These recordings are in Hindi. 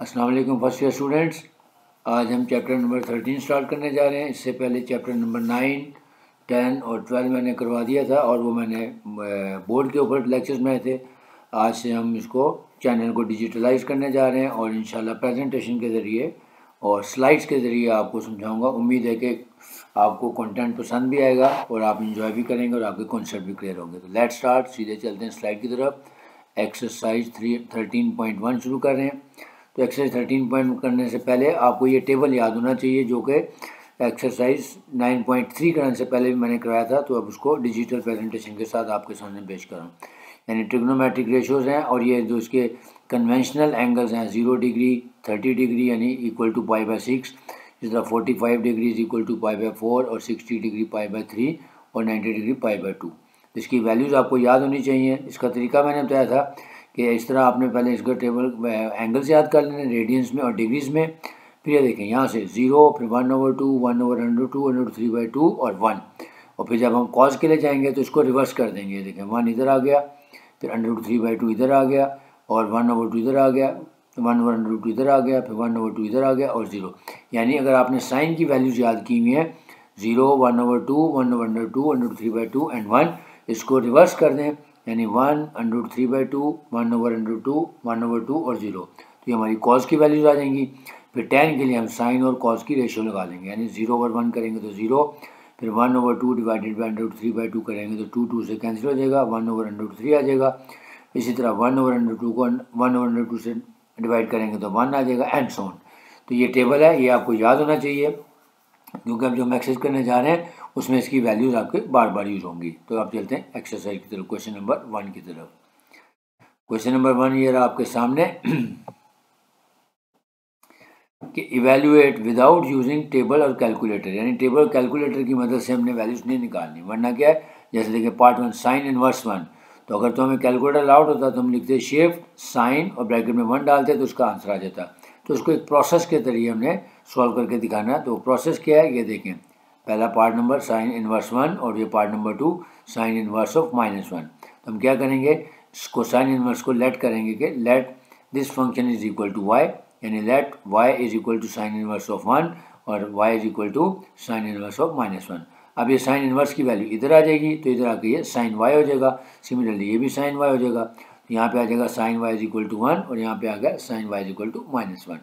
अस्सलाम वालेकुम फर्स्ट ईयर स्टूडेंट्स। आज हम चैप्टर नंबर 13 स्टार्ट करने जा रहे हैं। इससे पहले चैप्टर नंबर 9, 10 और 12 मैंने करवा दिया था और वो मैंने बोर्ड के ऊपर लेक्चर्स में थे। आज से हम इसको चैनल को डिजिटलाइज करने जा रहे हैं और इंशाल्लाह प्रेजेंटेशन के ज़रिए और स्लाइड्स के ज़रिए आपको समझाऊंगा। उम्मीद है कि आपको कंटेंट पसंद भी आएगा और आप इंजॉय भी करेंगे और आपके कॉन्सेप्ट भी क्लियर होंगे। तो लेट्स स्टार्ट, सीधे चलते हैं स्लाइड की तरफ। एक्सरसाइज 13.1 शुरू कर रहे हैं। तो एक्सरसाइज 13 करने से पहले आपको ये टेबल याद होना चाहिए जो कि एक्सरसाइज 9.3 करने से पहले भी मैंने कराया था। तो अब उसको डिजिटल प्रेजेंटेशन के साथ आपके सामने पेश कर रहा हूँ। यानी ट्रिग्नोमेट्रिक रेशियोज़ हैं और ये जो इसके कन्वेंशनल एंगल्स हैं 0 डिग्री, 30 डिग्री यानी इक्वल टू π/6, इस तरह 45 डिग्री इज इक्वल टू π/4 और 60 डिग्री π/3 और 90 डिग्री π/2। इसकी वैल्यूज़ आपको याद होनी चाहिए। इसका तरीका मैंने बताया था कि इस तरह आपने पहले इसका टेबल एंगल्स याद कर लेने रेडियंस में और डिग्रीज़ में। फिर ये देखें यहाँ से 0, फिर 1/2, 1/√2, √3/2 और 1। और फिर जब हम कॉस के लिए जाएंगे तो इसको रिवर्स कर देंगे। देखें 1 इधर आ गया, फिर √3/2 इधर आ गया और 1/2 इधर आ गया, 1/√2 इधर आ गया, फिर 1/2 इधर आ गया और 0। यानी अगर आपने साइन की वैल्यूज़ याद की हुई हैं 0, 1/2, 1/2, √3/2 एंड 1, इसको रिवर्स कर दें यानी 1/√3/2, 1/√2, 1/2 और 0। तो ये हमारी कॉस की वैल्यूज आ जाएंगी। फिर tan के लिए हम साइन और कॉस की रेशियो लगा देंगे यानी 0/1 करेंगे तो 0, फिर 1/2 डिवाइडेड बाई √3/2 करेंगे तो 2 से कैंसिल हो जाएगा, 1/√3 आ जाएगा। इसी तरह 1/√2 को 1/2 से डिवाइड करेंगे तो 1 आ जाएगा एंड सो ऑन। तो ये टेबल है, ये आपको याद होना चाहिए क्योंकि अब जो हम एक्सरसाइज करने जा रहे हैं उसमें इसकी वैल्यूज़ आपके बार बार यूज होंगी। तो आप चलते हैं एक्सरसाइज की तरफ, क्वेश्चन नंबर 1 की तरफ। क्वेश्चन नंबर 1 ये रहा आपके सामने कि इवेल्युएट विदाउट यूजिंग टेबल और कैलकुलेटर, यानी टेबल और कैलकुलेटर की मदद से हमने वैल्यूज नहीं निकालनी, वरना क्या है जैसे देखिए पार्ट 1 साइन इनवर्स 1। तो अगर तो हमें कैलकुलेटर अलाउड होता तो हम लिखते शिफ्ट साइन और ब्रैकेट में 1 डालते तो उसका आंसर आ जाता। तो उसको एक प्रोसेस के जरिए हमने सॉल्व करके दिखाना है। तो प्रोसेस क्या है ये देखें। पहला पार्ट नंबर साइन इनवर्स 1 और ये part number 2 sign inverse of -1। तो हम क्या करेंगे, इसको साइन इनवर्स को लेट करेंगे कि let this function is equal to y, यानी let y is equal to sine inverse of 1 और y is equal to sine inverse of -1। अब ये साइन इनवर्स की वैल्यू इधर आ जाएगी तो इधर आके ये साइन y हो जाएगा। सिमिलरली ये भी साइन y हो जाएगा, तो यहाँ पे आ जाएगा sine y is equal to 1 और यहाँ पे आ गया sine y is equal to -1।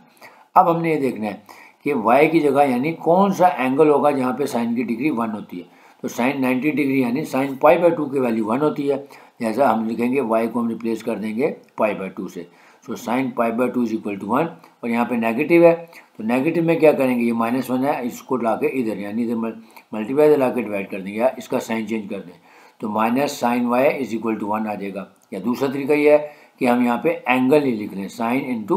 अब हमने ये देखना है कि y की जगह यानी कौन सा एंगल होगा जहाँ पे साइन की डिग्री 1 होती है। तो साइन 90 डिग्री यानी साइन π/2 की वैल्यू 1 होती है, जैसा हम लिखेंगे y को हम रिप्लेस कर देंगे π/2 से। So sine π/2 is equal to 1 और यहाँ पे नेगेटिव है तो नेगेटिव में क्या करेंगे, ये -1 है इसको ला के इधर यानी इधर मल्टीप्लाई ला के डिवाइड कर देंगे या इसका साइन चेंज कर दें तो minus sine y is equal to 1 आ जाएगा। या दूसरा तरीका ये है कि हम यहाँ पे एंगल ही लिख लें, साइन इंटू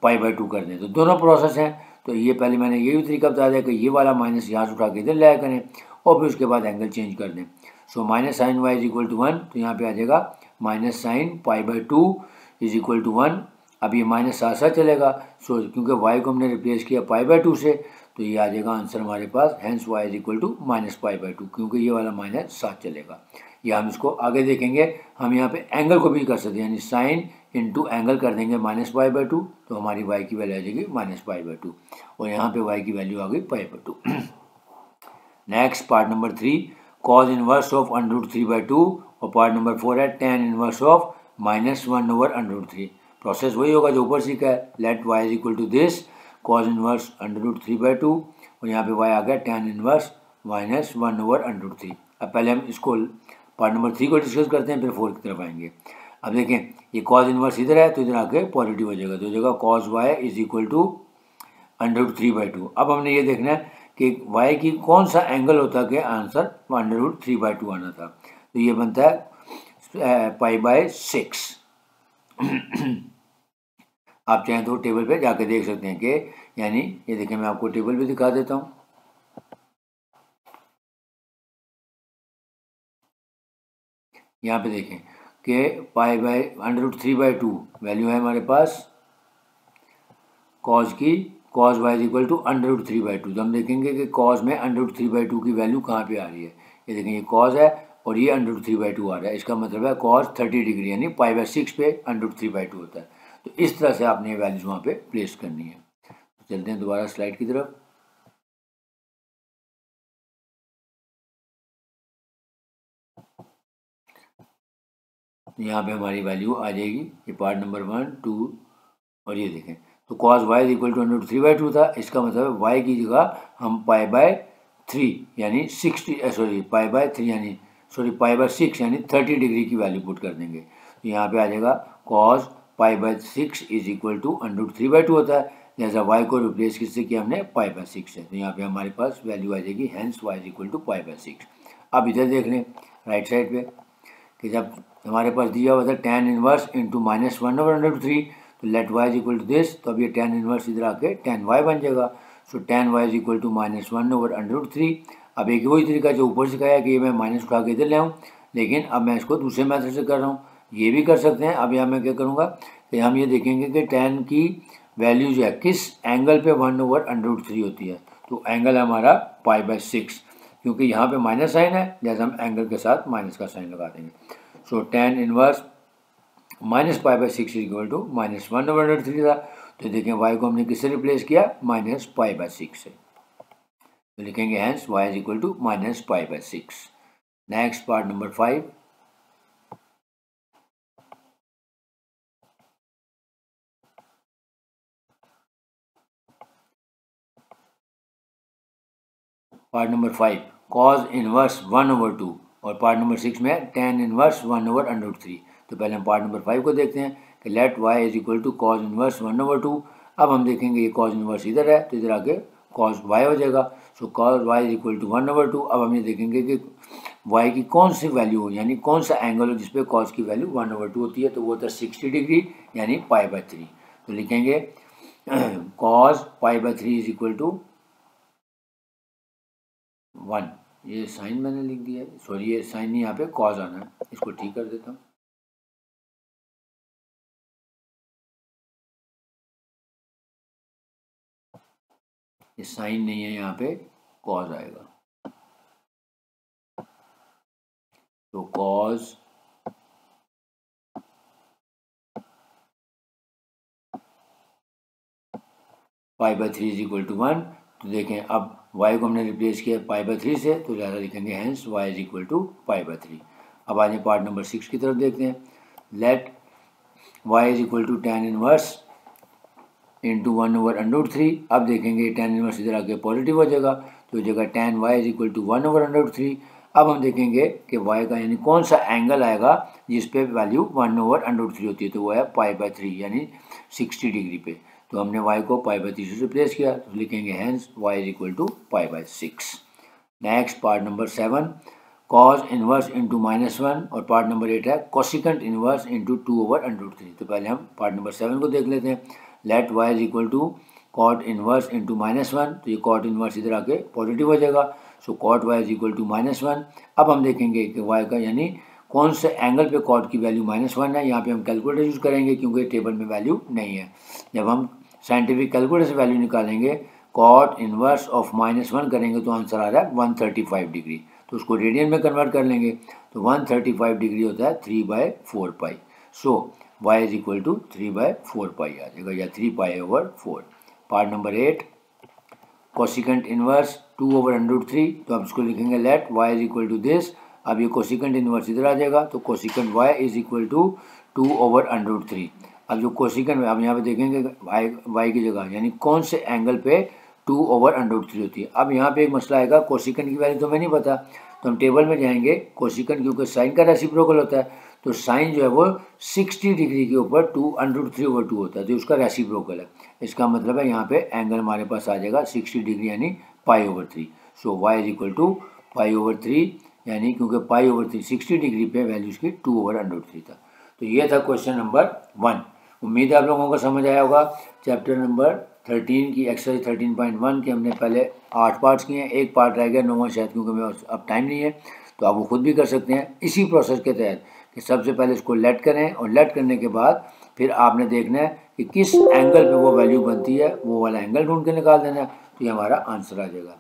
-π/2 कर दें। तो दोनों प्रोसेस हैं। तो ये पहले मैंने यही तरीका बता दिया कि ये वाला माइनस यहाँ से उठा के इधर लाया करें और फिर उसके बाद एंगल चेंज कर दें। So minus sine y is equal to 1, तो यहाँ पे आ जाएगा minus sine π/2 is equal to 1। अब ये माइनस साथ साथ चलेगा, सो क्योंकि y को हमने रिप्लेस किया π/2 से तो ये आ जाएगा आंसर हमारे पास, hence y is equal to -π/2 क्योंकि ये वाला माइनस साथ चलेगा। या हम इसको आगे देखेंगे, हम यहाँ पे एंगल को भी कर सकते हैं यानी साइन इंटू एंगल कर देंगे -π/2 तो हमारी y की वैल्यू आ जाएगी -π/2 और यहाँ पे y की वैल्यू आ गई π/2। Next part number 3 cos inverse of √3/2 और पार्ट नंबर 4 है tan इनवर्स ऑफ -1/√3। प्रोसेस वही होगा जो ऊपर सीखा है, let y is equal to this cos inverse √3/2 और यहाँ पे y आ गया tan इनवर्स -1/√3। अब पहले हम इसको पार्ट नंबर 3 को डिस्कस करते हैं फिर 4 की तरफ आएंगे। अब देखें ये कॉज इनवर्स इधर है तो इधर आके पॉजिटिव हो जाएगा, तो हो जाएगा cos y is equal to √3/2। अब हमने ये देखना है कि y की कौन सा एंगल होता कि आंसर √3/2 आना था। तो ये बनता है π/6। आप चाहें तो टेबल पे जाके देख सकते हैं कि यानी ये देखें मैं आपको टेबल भी दिखा देता हूँ। यहाँ पे देखें कि √3/2 वैल्यू है हमारे पास कॉज की, cos y is equal to √3/2। तो हम देखेंगे कि कॉज में √3/2 की वैल्यू कहाँ पे आ रही है। ये देखें ये कॉज है और ये √3/2 आ रहा है, इसका मतलब है कॉज 30 डिग्री यानी π/6 पे √3/2 होता है। तो इस तरह से आपने ये वैल्यूज़ वहाँ पे प्लेस करनी है। तो चलते हैं दोबारा स्लाइड की तरफ। यहाँ पे हमारी वैल्यू आ जाएगी, ये पार्ट नंबर 1, 2 और ये देखें तो cos y is equal to √3/2 था। इसका मतलब y की जगह हम π/3 यानी 60 π/3 यानी π/6 यानी 30 डिग्री की वैल्यू पुट कर देंगे। तो यहाँ पे आ जाएगा cos π/6 इज इक्वल टू √3/2 होता है, जैसा y को रिप्लेस किससे किया हमने π/6 से। तो यहाँ पे हमारे पास वैल्यू आ जाएगी hence y is equal to π/6। अब इधर देख लें राइट साइड पे कि जब हमारे पास दिया हुआ था tan इनवर्स इंटू -1/√3, तो let y is equal to this, तो अब ये tan इनवर्स इधर आके tan y बन जाएगा। So tan y is equal to -1/√3। अब एक वही तरीका जो ऊपर सिखाया कि ये मैं माइनस उठा के इधर ले आऊँ, लेकिन अब मैं इसको दूसरे मेथड से कर रहा हूँ, ये भी कर सकते हैं। अब यहाँ मैं क्या करूँगा कि हम ये देखेंगे कि tan की वैल्यू जो है किस एंगल पे 1/√3 होती है। तो एंगल है हमारा π/6, क्योंकि यहाँ पे माइनस साइन है, जैसे हम एंगल के साथ माइनस का साइन लगा देंगे। So tan inverse -π/6 is equal to -1/√3 था। तो देखें y को हमने किससे रिप्लेस किया, -π/6 से। तो लिखेंगे hence y is equal to -π/6। Next part number 5। Part number 5 cos inverse 1/2 और पार्ट नंबर 6 में tan इनवर्स 1/√3। तो पहले हम पार्ट नंबर 5 को देखते हैं कि let y is equal to cos inverse 1/2। अब हम देखेंगे ये cos इनवर्स इधर है, तो इधर आके cos y हो जाएगा। So cos y is equal to 1/2। अब हम ये देखेंगे कि y की कौन सी वैल्यू हो, यानी कौन सा एंगल हो जिसपे cos की वैल्यू 1/2 होती है। तो वो होता है 60 डिग्री यानी π/3। तो लिखेंगे cos π/3 इज इक्वल टू 1। ये साइन मैंने लिख दिया है, सॉरी ये साइन नहीं, यहाँ पे कॉज आना है, इसको ठीक कर देता हूँ। ये साइन नहीं है, यहाँ पे कॉज आएगा। तो कॉज π/3 इज इक्वल टू 1। तो देखें अब y को हमने रिप्लेस किया π/3 से, तो ज़्यादा लिखेंगे hence y is equal to π/3। अब आज पार्ट नंबर 6 की तरफ देखते हैं। Let y is equal to tan inverse into 1/√3। अब देखेंगे tan इनवर्स इधर आके पॉजिटिव हो जाएगा, तो जगह tan y is equal to 1/√3। अब हम देखेंगे कि y का यानी कौन सा एंगल आएगा जिस पे वैल्यू 1/√3 होती है, तो वो है π/3 यानी 60 डिग्री पे। तो हमने y को π/3 से रिप्लेस किया, तो लिखेंगे hence y is equal to π/6। Next part number 7 cos inverse into -1 और पार्ट नंबर 8 है कोसिकेंट इनवर्स इंटू 2/√3। तो पहले हम पार्ट नंबर 7 को देख लेते हैं। Let y is equal to cot inverse into -1, तो ये cot इनवर्स इधर आके पॉजिटिव हो जाएगा। So cot y is equal to -1। अब हम देखेंगे कि y का यानी कौन से एंगल पे cot की वैल्यू -1 है। यहाँ पे हम कैलकुलेटर यूज़ करेंगे क्योंकि टेबल में वैल्यू नहीं है। जब हम साइंटिफिक कैलकुलेटर से वैल्यू निकालेंगे, cot इनवर्स ऑफ -1 करेंगे तो आंसर आ रहा है 135 डिग्री। तो उसको रेडियन में कन्वर्ट कर लेंगे, तो 135 डिग्री होता है 3/4 pi. So y is equal to 3/4 pi आ जाएगा, या 3 π/4। Part number 8 cosecant inverse 2/√3। तो अब इसको लिखेंगे let y is equal to this. अब ये कोसिकेंट इनवर्स इधर आ जाएगा, तो cosecant y is equal to 2/√3। अब जो कोसिकेंट, अब यहाँ पे देखेंगे y की जगह यानी कौन से एंगल पे 2/√3 होती है। अब यहाँ पे एक मसला आएगा, कोसिकेंट की वैल्यू तो हमें नहीं पता, तो हम टेबल में जाएंगे। कोसिकेंट क्योंकि साइन का रेसिप्रोकल होता है, तो साइन जो है वो 60 डिग्री के ऊपर 2√3/2 होता है, तो उसका रेसिप्रोकल है। इसका मतलब है यहाँ पे एंगल हमारे पास आ जाएगा 60 डिग्री यानी π/3। सो y इज इक्वल टू π/3, यानी क्योंकि π/3 60 डिग्री पे वैल्यू इसकी 2/√3 था। तो ये था क्वेश्चन नंबर 1। उम्मीद है आप लोगों को समझ आया होगा। चैप्टर नंबर 13 की एक्सरसाइज 13.1 के हमने पहले 8 पार्ट्स किए हैं, एक पार्ट रह गया 9वां शायद, क्योंकि मैं अब टाइम नहीं है, तो आप वो खुद भी कर सकते हैं इसी प्रोसेस के तहत कि सबसे पहले इसको लेट करें, और लेट करने के बाद फिर आपने देखना है कि किस एंगल पे वो वैल्यू बनती है, वो वाला एंगल ढूंढ के निकाल देना है, तो ये हमारा आंसर आ जाएगा।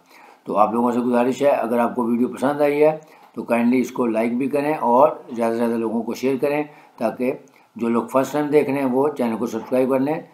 तो आप लोगों से गुजारिश है, अगर आपको वीडियो पसंद आई है तो काइंडली इसको लाइक भी करें और ज़्यादा से ज़्यादा लोगों को शेयर करें, ताकि जो लोग फर्स्ट टाइम देख रहे हैं वो चैनल को सब्सक्राइब कर लें